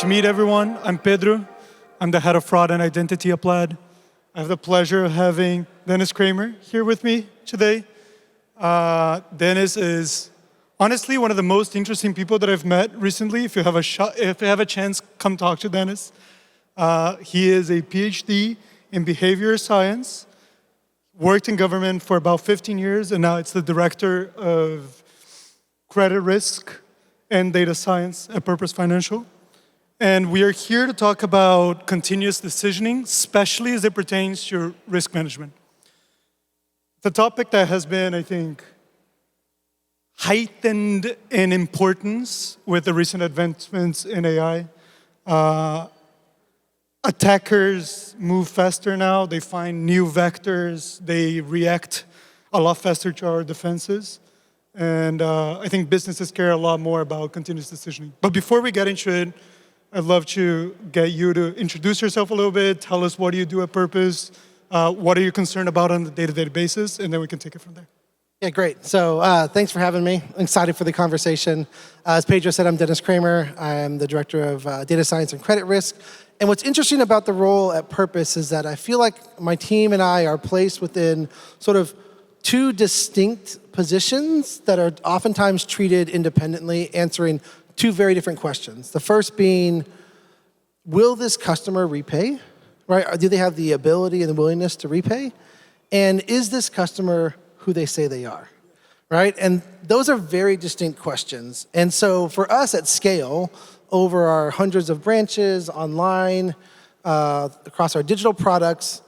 to meet everyone. I'm Pedro. I'm the head of fraud and identity at Plaid. I have the pleasure of having Dennis Kramer here with me today. Dennis is honestly one of the most interesting people that I've met recently. If you have a chance, come talk to Dennis. He is a PhD in behavior science, worked in government for about 15 years, and now it's the director of credit risk and data science at Purpose Financial. And we are here to talk about continuous decisioning, especially as it pertains to risk management. The topic that has been, I think, heightened in importance with the recent advancements in AI. Attackers move faster now. They find new vectors. They react a lot faster to our defenses. And I think businesses care a lot more about continuous decisioning. But before we get into it, I'd love to get you to introduce yourself a little bit, tell us what do you do at Purpose, what are you concerned about on a day-to-day basis, and then we can take it from there. Yeah, great. So thanks for having me. I'm excited for the conversation. As Pedro said, I'm Dennis Kramer. I'm the director of data science and credit risk. And what's interesting about the role at Purpose is that I feel like my team and I are placed within sort of two distinct positions that are oftentimes treated independently, answering two very different questions. The first being, will this customer repay? Right? Or do they have the ability and the willingness to repay? And is this customer who they say they are? Right? And those are very distinct questions. And so for us at scale, over our hundreds of branches, online, across our digital products,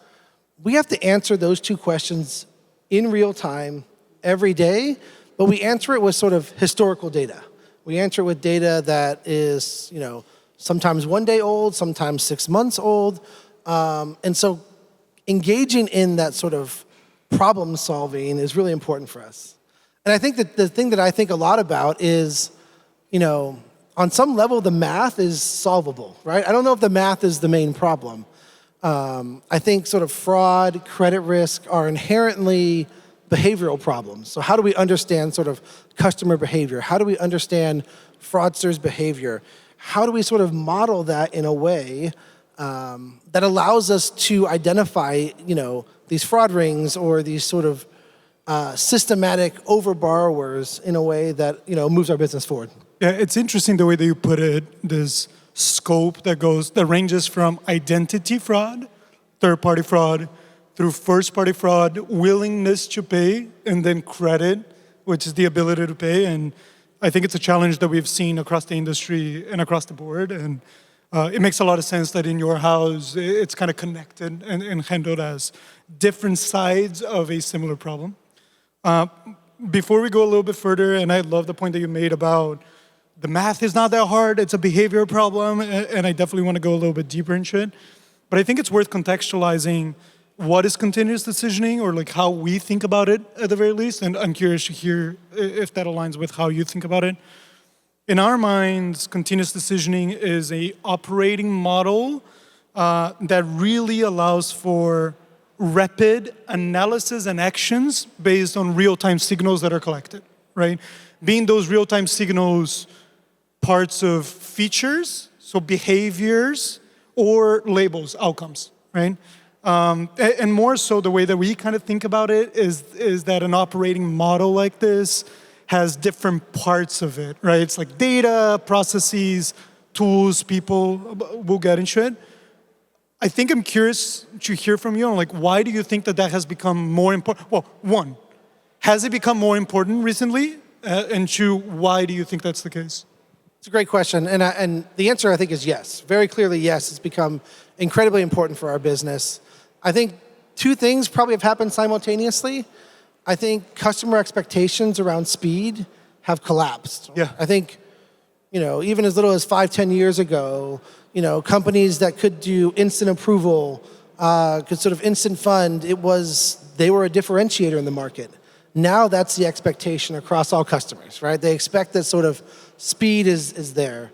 we have to answer those two questions in real time, every day, but we answer it with sort of historical data. We answer it with data that is, sometimes 1 day old, sometimes 6 months old. And so engaging in that sort of problem solving is really important for us. And I think that the thing that I think a lot about is, on some level, the math is solvable, right? I don't know if the math is the main problem. I think sort of fraud, credit risk are inherently behavioral problems. So how do we understand sort of customer behavior? How do we understand fraudsters' behavior? How do we sort of model that in a way that allows us to identify, these fraud rings or these sort of systematic over-borrowers in a way that, moves our business forward? Yeah, it's interesting the way that you put it, this scope that ranges from identity fraud, third-party fraud, through first-party fraud, willingness to pay, and then credit, which is the ability to pay. And I think it's a challenge that we've seen across the industry and across the board. And it makes a lot of sense that in your house, it's kind of connected and handled as different sides of a similar problem. Before we go a little bit further, and I love the point that you made about the math is not that hard, it's a behavior problem, and I definitely want to go a little bit deeper into it. But I think it's worth contextualizing what is continuous decisioning, or like how we think about it at the very least, and I'm curious to hear if that aligns with how you think about it. In our minds, continuous decisioning is a operating model that really allows for rapid analysis and actions based on real-time signals that are collected, right? Being those real-time signals parts of features, so behaviors, or labels, outcomes, right? And more so, the way that we kind of think about it is that an operating model like this has different parts of it, right? It's like data, processes, tools, people. We'll get into it. I think I'm curious to hear from you on like, why do you think that has become more important? Well, one, has it become more important recently? And two, why do you think that's the case? It's a great question. And the answer, I think, is yes. Very clearly, yes. It's become incredibly important for our business. I think two things probably have happened simultaneously. I think customer expectations around speed have collapsed. Yeah. I think, even as little as 5-10 years ago, companies that could do instant approval, could sort of instant fund, they were a differentiator in the market. Now that's the expectation across all customers, right? They expect that sort of speed is there.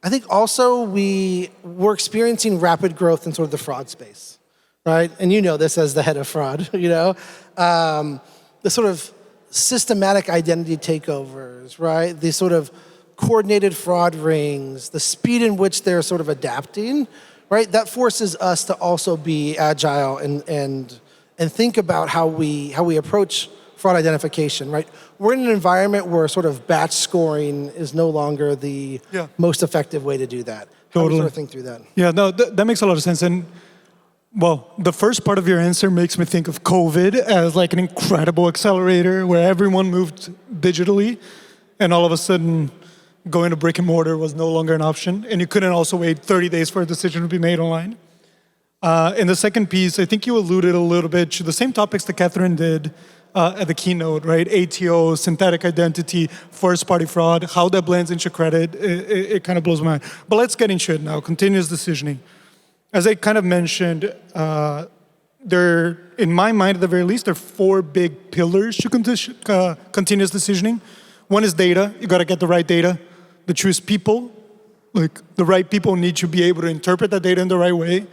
I think also we're experiencing rapid growth in sort of the fraud space, right? And you know this as the head of fraud, the sort of systematic identity takeovers, right? The sort of coordinated fraud rings, the speed in which they're sort of adapting, right? That forces us to also be agile and think about how we approach fraud identification, right? We're in an environment where sort of batch scoring is no longer the most effective way to do that. How do we sort of think through that? Yeah, no, that makes a lot of sense. And well, the first part of your answer makes me think of COVID as like an incredible accelerator where everyone moved digitally, and all of a sudden going to brick and mortar was no longer an option, and you couldn't also wait 30 days for a decision to be made online. In the second piece, I think you alluded a little bit to the same topics that Catherine did at the keynote, right? ATO, synthetic identity, first-party fraud, how that blends into credit, it kind of blows my mind. But let's get into it now, continuous decisioning. As I kind of mentioned, in my mind at the very least, there are 4 big pillars to continuous decisioning. One is data. You got to get the right data. The choose people, like the right people need to be able to interpret that data in the right way,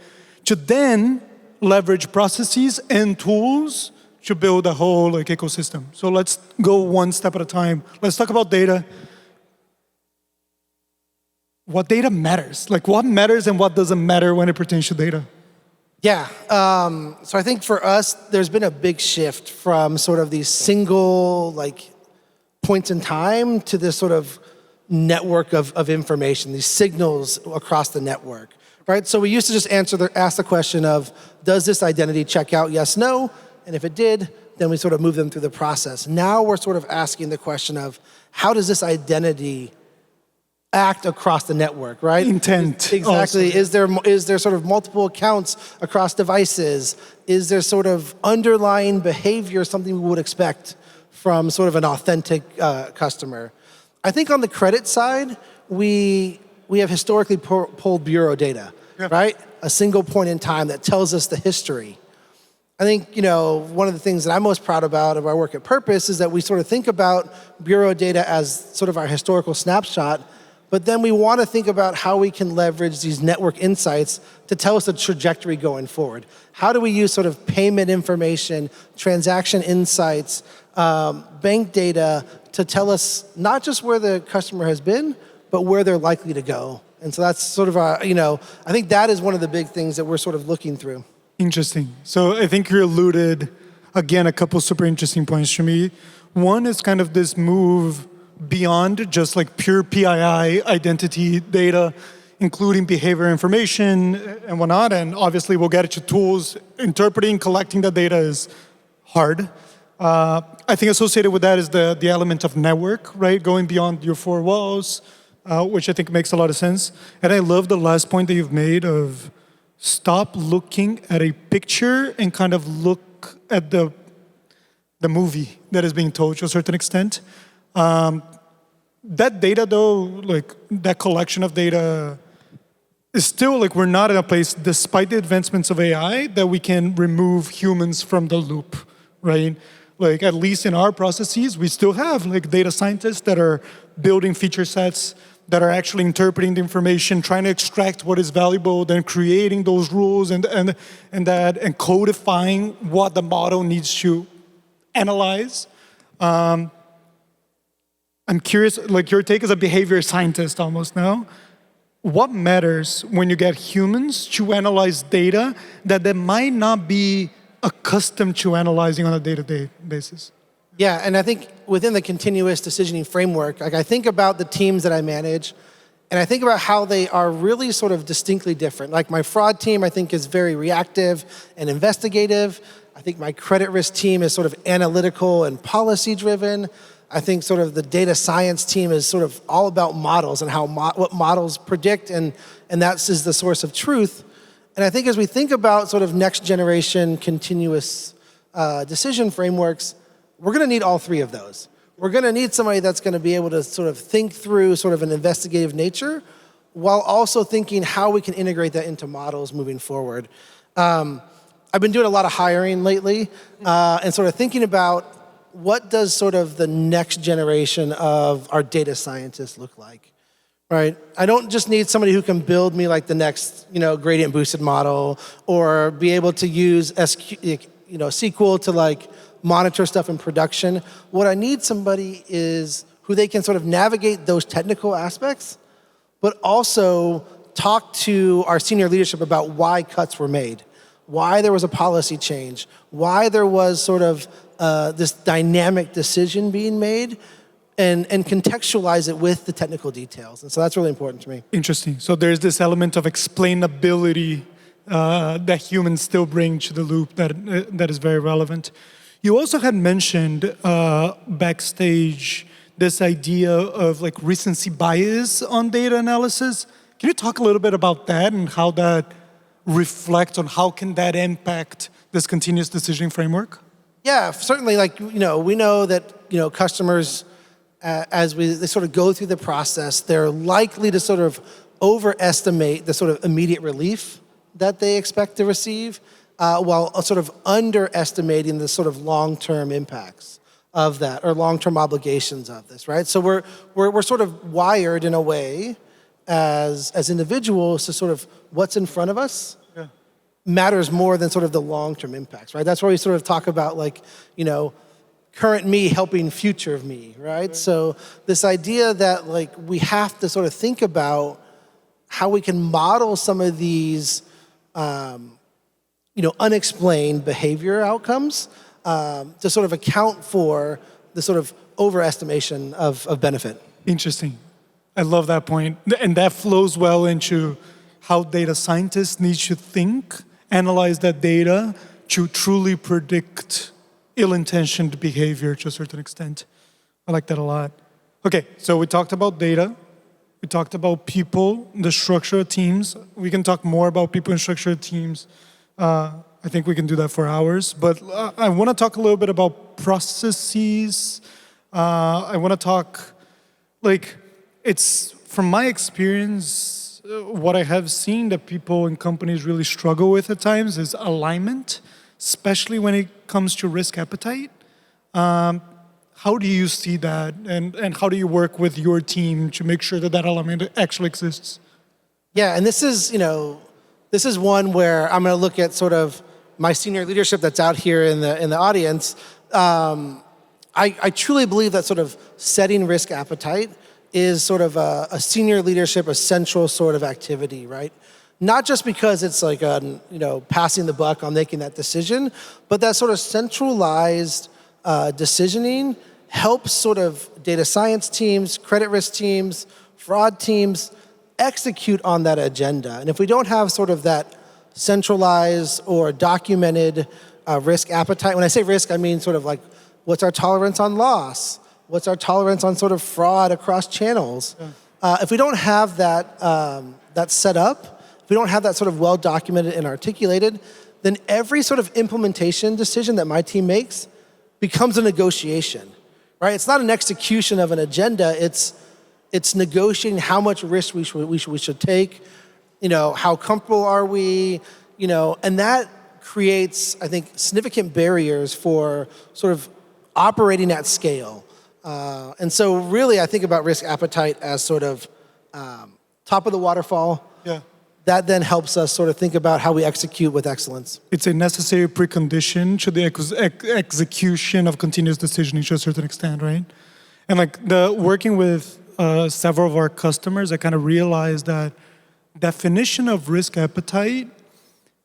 to then leverage processes and tools to build a whole like ecosystem. So let's go one step at a time. Let's talk about data. What data matters? Like what matters and what doesn't matter when it pertains to data? Yeah, so I think for us, there's been a big shift from sort of these single like points in time to this sort of network of information, these signals across the network, right? So we used to just ask the question of, does this identity check out, yes, no? And if it did, then we sort of move them through the process. Now we're sort of asking the question of, how does this identity act across the network, right? Intent. Exactly. Also. Is there sort of multiple accounts across devices? Is there sort of underlying behavior, something we would expect from sort of an authentic customer? I think on the credit side, we have historically pulled bureau data, right? A single point in time that tells us the history. I think, one of the things that I'm most proud about of our work at Purpose is that we sort of think about bureau data as sort of our historical snapshot, but then we want to think about how we can leverage these network insights to tell us the trajectory going forward. How do we use sort of payment information, transaction insights, bank data to tell us not just where the customer has been, but where they're likely to go? And so that's sort of I think that is one of the big things that we're sort of looking through. Interesting. So I think you alluded, again, a couple super interesting points to me. One is kind of this move beyond just like pure PII identity data, including behavior information and whatnot. And obviously we'll get to tools. Interpreting, collecting the data is hard. I think associated with that is the element of network, right? Going beyond your 4 walls, which I think makes a lot of sense. And I love the last point that you've made of stop looking at a picture and kind of look at the movie that is being told to a certain extent. That data though, like that collection of data is still like we're not in a place, despite the advancements of AI, that we can remove humans from the loop, right? Like at least in our processes, we still have like data scientists that are building feature sets, that are actually interpreting the information, trying to extract what is valuable, then creating those rules and codifying what the model needs to analyze. I'm curious, like your take as a behavior scientist almost now, what matters when you get humans to analyze data that they might not be accustomed to analyzing on a day-to-day basis? Yeah, and I think within the continuous decisioning framework, like I think about the teams that I manage, and I think about how they are really sort of distinctly different. Like my fraud team, I think is very reactive and investigative. I think my credit risk team is sort of analytical and policy-driven. I think sort of the data science team is sort of all about models and how what models predict, and that is the source of truth. And I think as we think about sort of next generation continuous decision frameworks, we're going to need all 3 of those. We're going to need somebody that's going to be able to sort of think through sort of an investigative nature while also thinking how we can integrate that into models moving forward. I've been doing a lot of hiring lately and sort of thinking about what does sort of the next generation of our data scientists look like, right? I don't just need somebody who can build me like the next, gradient boosted model or be able to use SQL to like monitor stuff in production. What I need somebody is who they can sort of navigate those technical aspects, but also talk to our senior leadership about why cuts were made, why there was a policy change, why there was sort of this dynamic decision being made, and contextualize it with the technical details. And so that's really important to me. Interesting. So there's this element of explainability that humans still bring to the loop that is very relevant. You also had mentioned backstage this idea of like recency bias on data analysis. Can you talk a little bit about that and how that reflects on how can that impact this continuous decisioning framework? Yeah, certainly. Like, we know that, customers, as they sort of go through the process, they're likely to sort of overestimate the sort of immediate relief that they expect to receive, while sort of underestimating the sort of long-term impacts of that or long-term obligations of this, right? So we're sort of wired in a way as individuals to sort of what's in front of us matters more than sort of the long-term impacts, right? That's why we sort of talk about like, current me helping future me, right? So this idea that like we have to sort of think about how we can model some of these, unexplained behavior outcomes to sort of account for the sort of overestimation of benefit. Interesting. I love that point. And that flows well into how data scientists need to think, analyze that data to truly predict ill-intentioned behavior to a certain extent. I like that a lot. Okay, so we talked about data. We talked about people, the structure of teams. We can talk more about people and structure of teams. I think we can do that for hours. But I want to talk a little bit about processes. I want to talk, it's from my experience, what I have seen that people in companies really struggle with at times is alignment, especially when it comes to risk appetite. How do you see that, and how do you work with your team to make sure that that alignment actually exists? Yeah, and this is one where I'm going to look at sort of my senior leadership that's out here in the audience. I truly believe that sort of setting risk appetite is sort of a senior leadership essential sort of activity, right? Not just because it's like passing the buck on making that decision, but that sort of centralized decisioning helps sort of data science teams, credit risk teams, fraud teams execute on that agenda. And if we don't have sort of that centralized or documented risk appetite, when I say risk, I mean sort of like what's our tolerance on loss? What's our tolerance on sort of fraud across channels? If we don't have that set up, if we don't have that sort of well documented and articulated, then every sort of implementation decision that my team makes becomes a negotiation, right? It's not an execution of an agenda. It's negotiating how much risk we should take. How comfortable are we? And that creates, I think, significant barriers for sort of operating at scale. And so really I think about risk appetite as sort of top of the waterfall. Yeah. That then helps us sort of think about how we execute with excellence. It's a necessary precondition to the execution of continuous decisioning to a certain extent, right? And working with several of our customers, I kind of realized that definition of risk appetite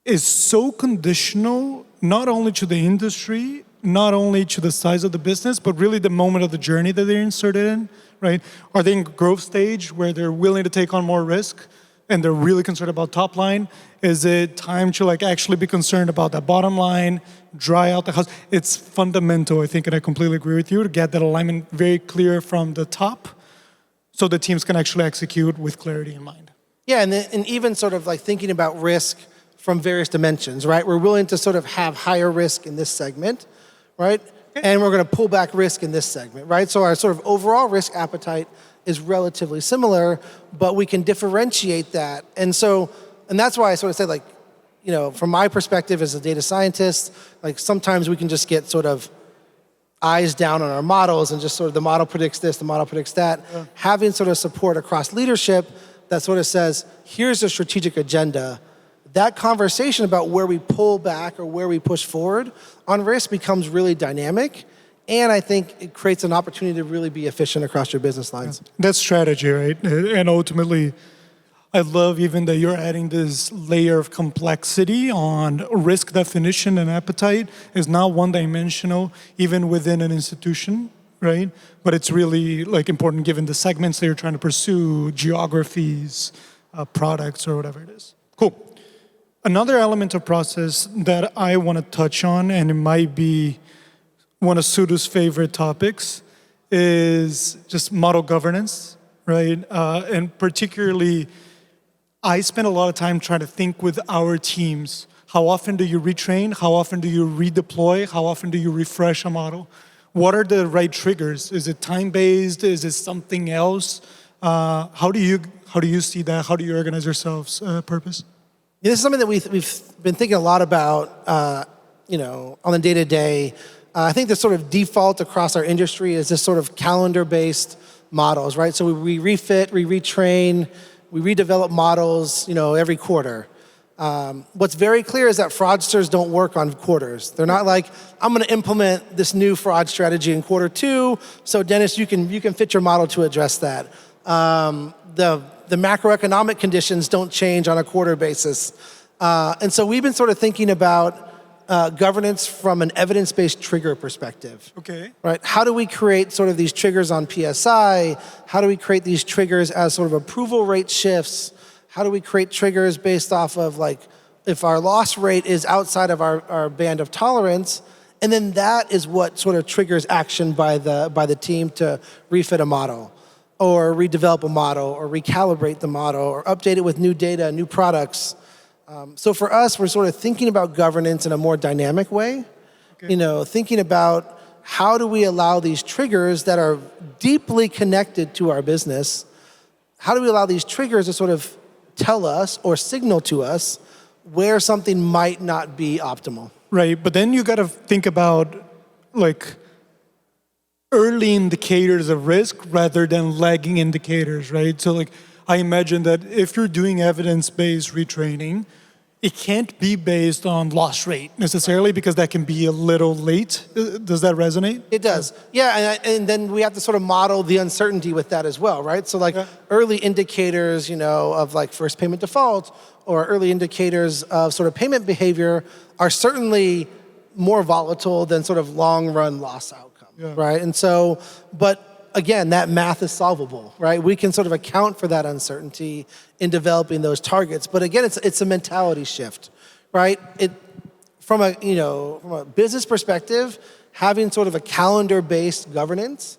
is so conditional, not only to the industry, not only to the size of the business, but really the moment of the journey that they're inserted in, right? Are they in growth stage where they're willing to take on more risk and they're really concerned about top line? Is it time to actually be concerned about that bottom line, dry out the house? It's fundamental, I think, and I completely agree with you, to get that alignment very clear from the top so the teams can actually execute with clarity in mind. Yeah, and even sort of thinking about risk from various dimensions, right? We're willing to sort of have higher risk in this segment, right? And we're going to pull back risk in this segment, right? So our sort of overall risk appetite is relatively similar, but we can differentiate that. And that's why I sort of say from my perspective as a data scientist, sometimes we can just get sort of eyes down on our models and just sort of the model predicts this, the model predicts that. Yeah. Having sort of support across leadership that sort of says, here's a strategic agenda. That conversation about where we pull back or where we push forward on risk becomes really dynamic, And I think it creates an opportunity to really be efficient across your business lines. That's strategy, right? And ultimately, I love even that you're adding this layer of complexity on risk definition and appetite is not one-dimensional, even within an institution, right? But it's really like important given the segments that you're trying to pursue, geographies, products, or whatever it is. Cool. Another element of process that I want to touch on, and it might be one of Sudo's favorite topics, is just model governance, right? And particularly, I spend a lot of time trying to think with our teams. How often do you retrain? How often do you redeploy? How often do you refresh a model? What are the right triggers? Is it time-based? Is it something else? How do you see that? How do you organize yourselves, Purpose? Yeah, this is something that we've been thinking a lot about, on the day-to-day. I think the sort of default across our industry is this sort of calendar-based models, right? So we refit, we retrain, we redevelop models, every quarter. What's very clear is that fraudsters don't work on quarters. They're not like, I'm going to implement this new fraud strategy in quarter 2, so Dennis, you can fit your model to address that. The macroeconomic conditions don't change on a quarter basis. And so we've been sort of thinking about governance from an evidence-based trigger perspective. Okay. Right? How do we create sort of these triggers on PSI? How do we create these triggers as sort of approval rate shifts? How do we create triggers based off of like, if our loss rate is outside of our band of tolerance, and then that is what sort of triggers action by the team to refit a model, or redevelop a model, or recalibrate the model, or update it with new data, new products. So for us, we're sort of thinking about governance in a more dynamic way. Okay. Thinking about how do we allow these triggers that are deeply connected to our business, how do we allow these triggers to sort of tell us or signal to us where something might not be optimal. Right, but then you got to think about like early indicators of risk rather than lagging indicators, right? So like I imagine that if you're doing evidence-based retraining, it can't be based on loss rate necessarily because that can be a little late. Does that resonate? It does. Yeah, and then we have to sort of model the uncertainty with that as well, right? So like early indicators, of like first payment default or early indicators of sort of payment behavior are certainly more volatile than sort of long run loss outcome, right? And so, but again, that math is solvable, right? We can sort of account for that uncertainty in developing those targets. But again, it's a mentality shift, right? From a business perspective, having sort of a calendar-based governance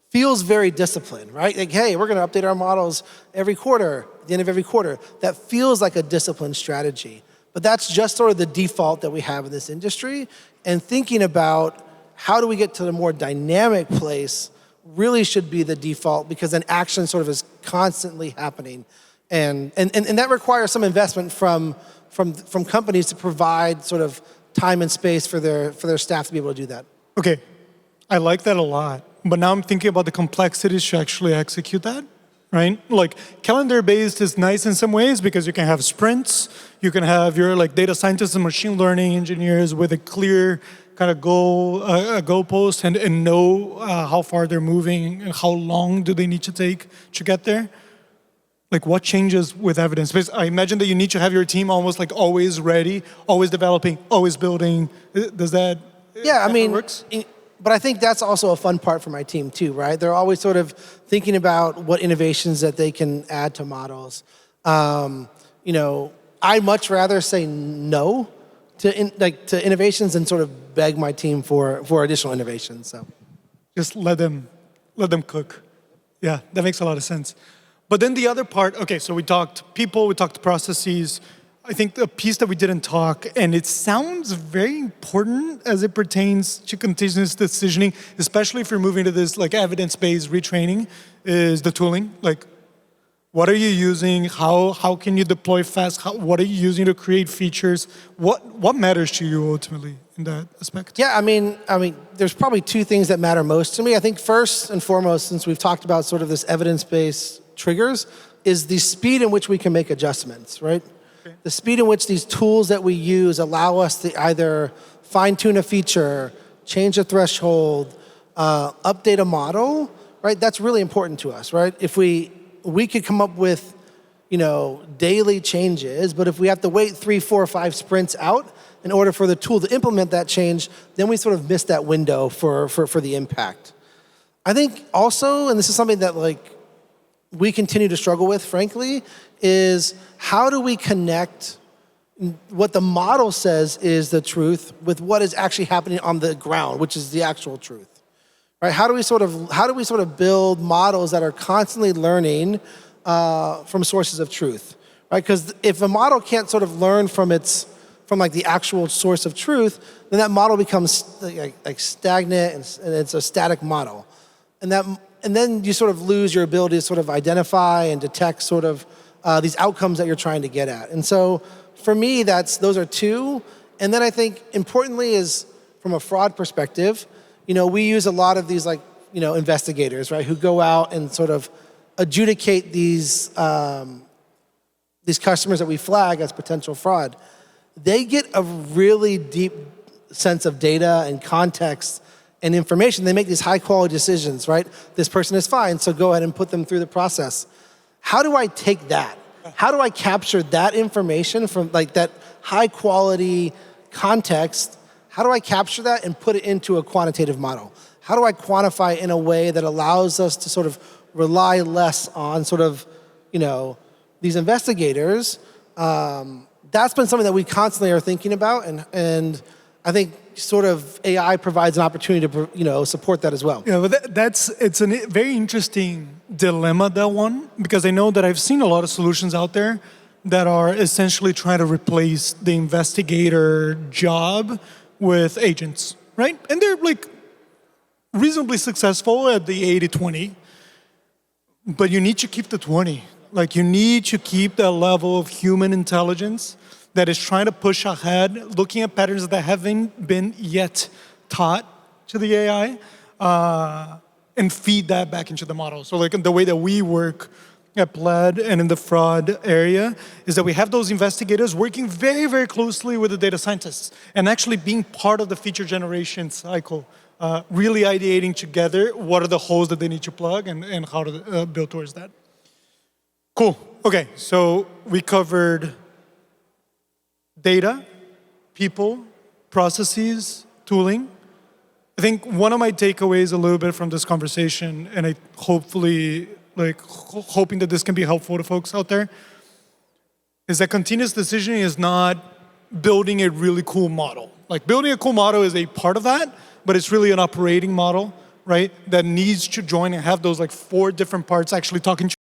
feels very disciplined, right? Like, hey, we're going to update our models every quarter, at the end of every quarter. That feels like a disciplined strategy. But that's just sort of the default that we have in this industry. And thinking about how do we get to the more dynamic place really should be the default, because then action sort of is constantly happening. And that requires some investment from companies to provide sort of time and space for their staff to be able to do that. Okay, I like that a lot. But now I'm thinking about the complexities to actually execute that, right? Like calendar-based is nice in some ways because you can have sprints, you can have your like data scientists and machine learning engineers with a clear kind of goalpost and know how far they're moving and how long do they need to take to get there. Like what changes with evidence? Because I imagine that you need to have your team almost like always ready, always developing, always building. Does that? Yeah, I mean, works? But I think that's also a fun part for my team too, right? They're always sort of thinking about what innovations that they can add to models. I much rather say no to innovations and sort of beg my team for additional innovations. So just let them cook. Yeah, that makes a lot of sense. But then the other part, okay, so we talked people, we talked processes. I think the piece that we didn't talk, and it sounds very important as it pertains to continuous decisioning, especially if you're moving to this like evidence-based retraining, is the tooling. Like, what are you using? How can you deploy fast? What are you using to create features? What matters to you ultimately in that aspect? Yeah, I mean, there's probably two things that matter most to me. I think first and foremost, since we've talked about sort of this evidence-based triggers, is the speed in which we can make adjustments, right? Okay. The speed in which these tools that we use allow us to either fine-tune a feature, change a threshold, update a model, right? That's really important to us, right? If we could come up with, daily changes, but if we have to wait 3, 4, 5 sprints out in order for the tool to implement that change, then we sort of miss that window for the impact. I think also, and this is something that we continue to struggle with, frankly, is how do we connect what the model says is the truth with what is actually happening on the ground, which is the actual truth, right? How do we sort of build models that are constantly learning from sources of truth, right? Because if a model can't sort of learn from the actual source of truth, then that model becomes like stagnant and it's a static model, and then you sort of lose your ability to sort of identify and detect sort of these outcomes that you're trying to get at. And so for me, those are two. And then I think importantly is from a fraud perspective, we use a lot of these investigators, right, who go out and sort of adjudicate these customers that we flag as potential fraud. They get a really deep sense of data and context and information. They make these high quality decisions, right? This person is fine, so go ahead and put them through the process. How do I take that? How do I capture that information from that high quality context? How do I capture that and put it into a quantitative model? How do I quantify in a way that allows us to sort of rely less on sort of, these investigators? That's been something that we constantly are thinking about, and I think sort of AI provides an opportunity to support that as well. Yeah, but it's a very interesting dilemma, that one, because I know that I've seen a lot of solutions out there that are essentially trying to replace the investigator job with agents, right? And they're reasonably successful at the 80-20, but you need to keep the 20. You need to keep that level of human intelligence that is trying to push ahead, looking at patterns that haven't been yet taught to the AI, and feed that back into the model. So the way that we work at Plaid and in the fraud area is that we have those investigators working very, very closely with the data scientists and actually being part of the feature generation cycle, really ideating together what are the holes that they need to plug and how to build towards that. Cool. Okay, so we covered data, people, processes, tooling. I think one of my takeaways a little bit from this conversation, and I hopefully hoping that this can be helpful to folks out there, is that continuous decisioning is not building a really cool model. Building a cool model is a part of that, but it's really an operating model, right? That needs to join and have those 4 different parts actually talking to